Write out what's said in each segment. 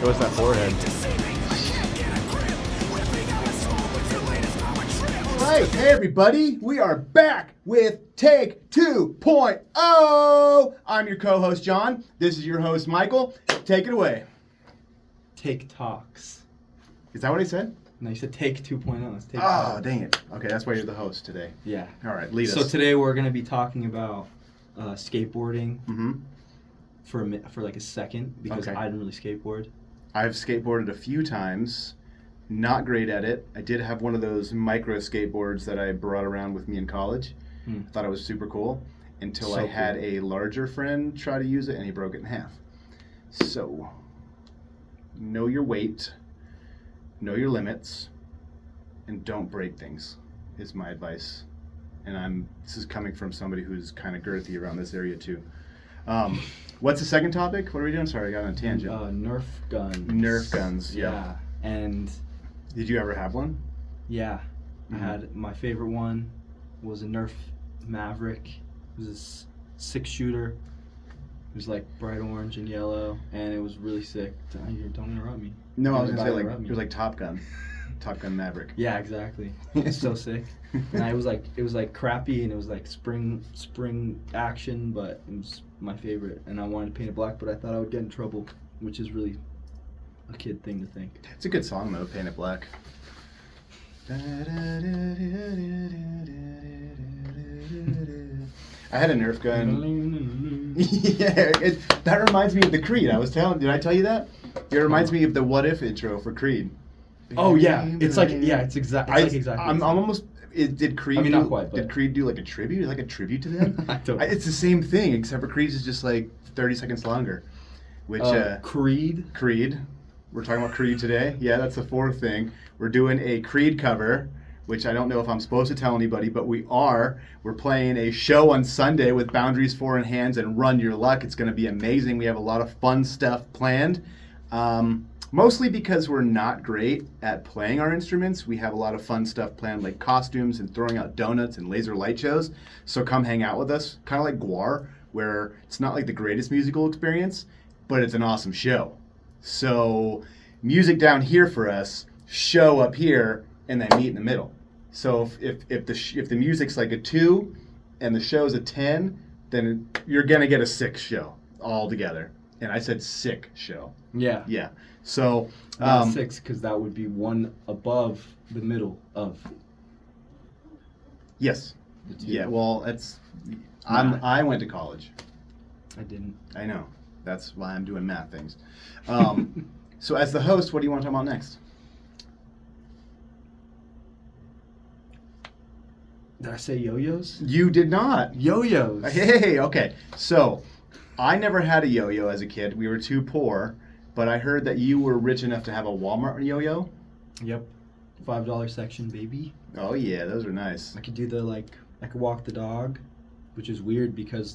Show us that forehead. Right, hey everybody, we are back with Take 2.0. I'm your co-host John. This is your host Michael. Take it away. Take Talks. Is that what he said? No, you said Take 2.0. It's Take Oh, Talks. dang it. Okay, that's why you're the host today. Yeah. All right, lead us. So today we're going to be talking about skateboarding for like a second because Okay. I didn't really skateboard. I've skateboarded a few times. Not great at it. I did have one of those micro skateboards that I brought around with me in college. Thought it was super cool until So I had cool. a larger friend try to use it and he broke it in half. So, know your weight, know your limits, and don't break things is my advice. And this is coming from somebody who's kind of girthy around this area too. What's the second topic? What are we doing? Sorry, I got on a tangent. Nerf guns. Nerf guns, yeah. And Did you ever have one? yeah, I had my favorite one was a Nerf Maverick. It was a 6-shooter. It was like bright orange and yellow, and it was really sick. Don't interrupt me. No, I was Don't gonna say interrupt me. it was like Top Gun, Top Gun Maverick. Yeah, exactly. It's so sick. And it was like crappy, and it was like spring action, but it was my favorite. And I wanted to paint it black, but I thought I would get in trouble, which is really a kid thing to think. It's a good song though, Paint It Black. I had a Nerf gun. Yeah, that reminds me of the Creed. Did I tell you that? It reminds me of the What If intro for Creed. Oh yeah, it's exactly. I'm almost. Did Creed? I mean, not quite, but did Creed do like a tribute? Like a tribute to them? I don't know. It's the same thing, except for Creed's is just like 30 seconds longer. Which Creed. Creed. We're talking about Creed today. Yeah, that's the fourth thing. We're doing a Creed cover, which I don't know if I'm supposed to tell anybody, but we are. We're playing a show on Sunday with Boundaries 4 in Hands and Run Your Luck. It's going to be amazing. We have a lot of fun stuff planned. Mostly because we're not great at playing our instruments. We have a lot of fun stuff planned, like costumes and throwing out donuts and laser light shows. So come hang out with us, kind of like Guar, where it's not like the greatest musical experience, but it's an awesome show. So music down here for us, show up here, and then meet in the middle. So if the music's like a 2 and the show's a 10, then you're gonna get a 6 show all together. And I said sick show. Yeah. Yeah. So 6 because that would be one above the middle of. Yes. The 2. Yeah. Well, I went to college. I didn't. I know. That's why I'm doing math things. So as the host, what do you want to talk about next? Did I say yo-yos? You did not. Yo-yos. Hey, okay. So I never had a yo-yo as a kid. We were too poor, but I heard that you were rich enough to have a Walmart yo-yo. Yep. $5 section, baby. Oh yeah, those are nice. I could do I could walk the dog, which is weird because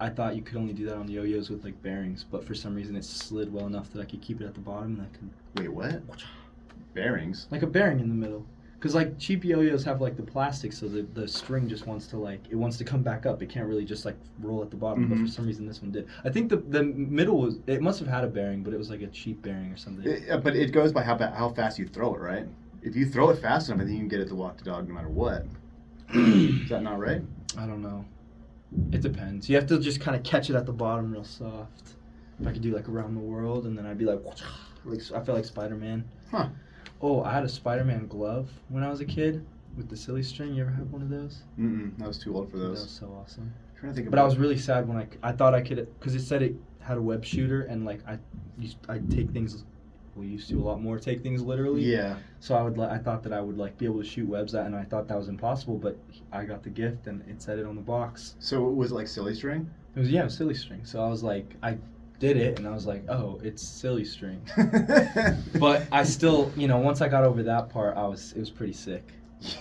I thought you could only do that on the yo-yos with like bearings, but for some reason it slid well enough that I could keep it at the bottom and I could. Wait, what? Bearings? Like a bearing in the middle. Because like cheap yo-yos have like the plastic, so the string just wants to come back up. It can't really just like roll at the bottom, but for some reason this one did. I think the middle it must have had a bearing, but it was like a cheap bearing or something. But it goes by how fast you throw it, right? If you throw it fast enough, I think you can get it to walk the dog no matter what. Is that not right? I don't know. It depends. You have to just kind of catch it at the bottom real soft. If I could do like around the world, and then I'd be like I feel like Spider-Man. Huh. Oh, I had a Spider-Man glove when I was a kid with the silly string. You ever have one of those? I was too old for That those. was so awesome. I'm trying to think But I was really sad when I thought I could, because it said it had a web shooter, and like I take things, we used to a lot more take things literally. Yeah. So I thought that I would like be able to shoot webs at, and I thought that was impossible, but I got the gift and it said it on the box. So was it like silly string? It was silly string. So I was like, I did it and I was like, oh, it's silly string. But I still, once I got over that part, it was pretty sick.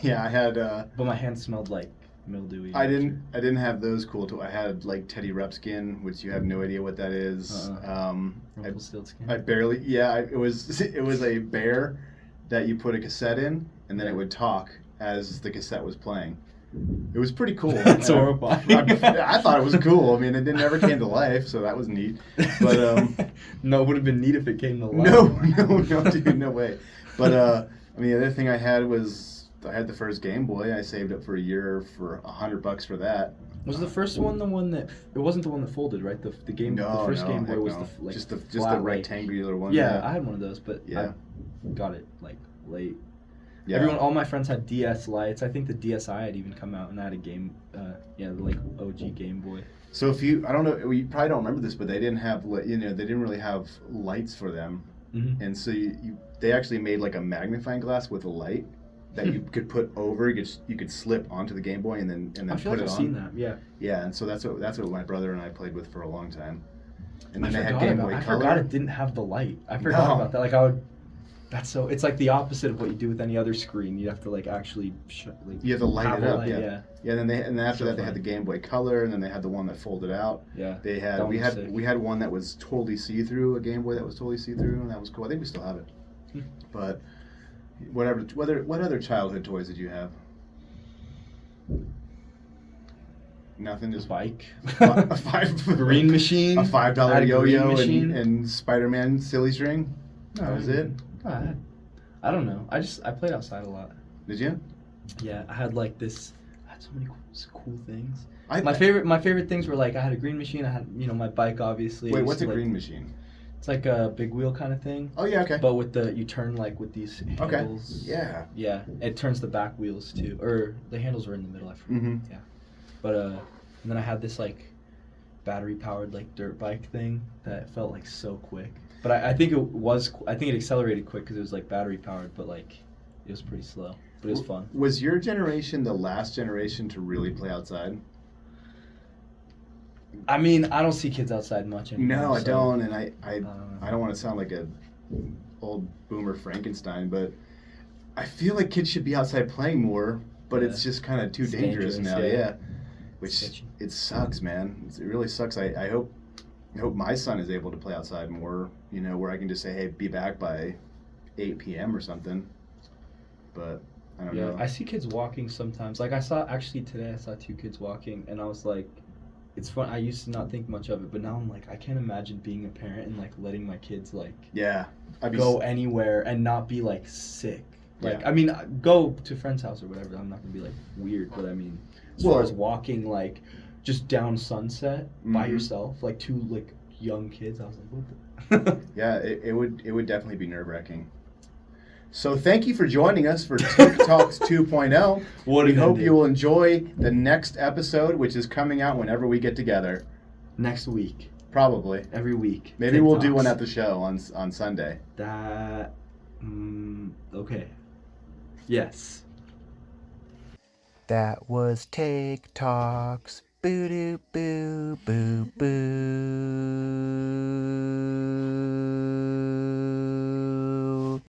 Yeah, I had. But my hands smelled like mildewy. I didn't have those cool tools. I had like Teddy Repskin, which you have no idea what that is. Rumpelstiltskin. I barely. Yeah, it was a bear that you put a cassette in, and then it would talk as the cassette was playing. It was pretty cool. That's horrifying. I thought it was cool. I mean, it never came to life, so that was neat. But no, it would have been neat if it came to life. no, dude, no way. But I mean, the other thing I had was I had the first Game Boy. I saved up for a year for $100 for that. Was the first one the one that it wasn't the one that folded, right? The game, the first Game Boy was just the flat, rectangular one. Yeah, I had one of those, but yeah, I got it like late. Yeah. All my friends had DS lights. I think the DSi had even come out, and I had a game, like OG Game Boy. So I don't know, you probably don't remember this, but they didn't have, they didn't really have lights for them, and so they actually made like a magnifying glass with a light that you could put over. You could slip onto the Game Boy and then I feel put like it I've on. seen that. Yeah. Yeah, and so that's what my brother and I played with for a long time. And then I they had Game Boy Color. I forgot it didn't have the light. I forgot about that. Like it's like the opposite of what you do with any other screen. You have to like actually you have to light it up. Yeah. Yeah, and then after that they had the Game Boy Color, and then they had the one that folded out. Yeah. We had one that was totally see-through, a Game Boy that was totally see-through, and that was cool. I think we still have it. But what other childhood toys did you have? Nothing, just bike, green machine, a $5 yo-yo, and Spider-Man silly string. That was it. I don't know. I played outside a lot. Did you? Yeah, I had so many cool things. My favorite things were like I had a green machine. I had my bike obviously. Wait, what's a green machine? It's like a big wheel kind of thing. Oh yeah, okay. But with you turn like with these handles. Okay. Yeah. Yeah, it turns the back wheels too, or the handles were in the middle. I forgot. Yeah. But and then I had this like battery powered like dirt bike thing that felt like so quick. But I think it accelerated quick because it was like battery powered, but like it was pretty slow. But it was fun. Was your generation the last generation to really play outside? I mean, I don't see kids outside much anymore. No, I don't, and I don't want to sound like a old boomer Frankenstein, but I feel like kids should be outside playing more, but it's just kind of too dangerous now. Yeah. Which it sucks, man. It really sucks. I hope my son is able to play outside more, where I can just say, hey, be back by 8 p.m. or something. But I don't know. I see kids walking sometimes. Like today I saw 2 kids walking, and I was like, it's fun. I used to not think much of it, but now I'm like, I can't imagine being a parent and like letting my kids like go anywhere and not be like sick. Like, I mean, go to a friend's house or whatever. I'm not gonna be like weird, but I mean, as far as walking like just down Sunset by yourself, like 2 like young kids, I was like, what the? Yeah, it would definitely be nerve-wracking. So thank you for joining us for TikToks 2.0. We hope you will enjoy the next episode, which is coming out whenever we get together. Next week. Probably. Every week. Maybe we'll do one at the show on Sunday. Okay. Yes. That was TikToks. Boo doo boo.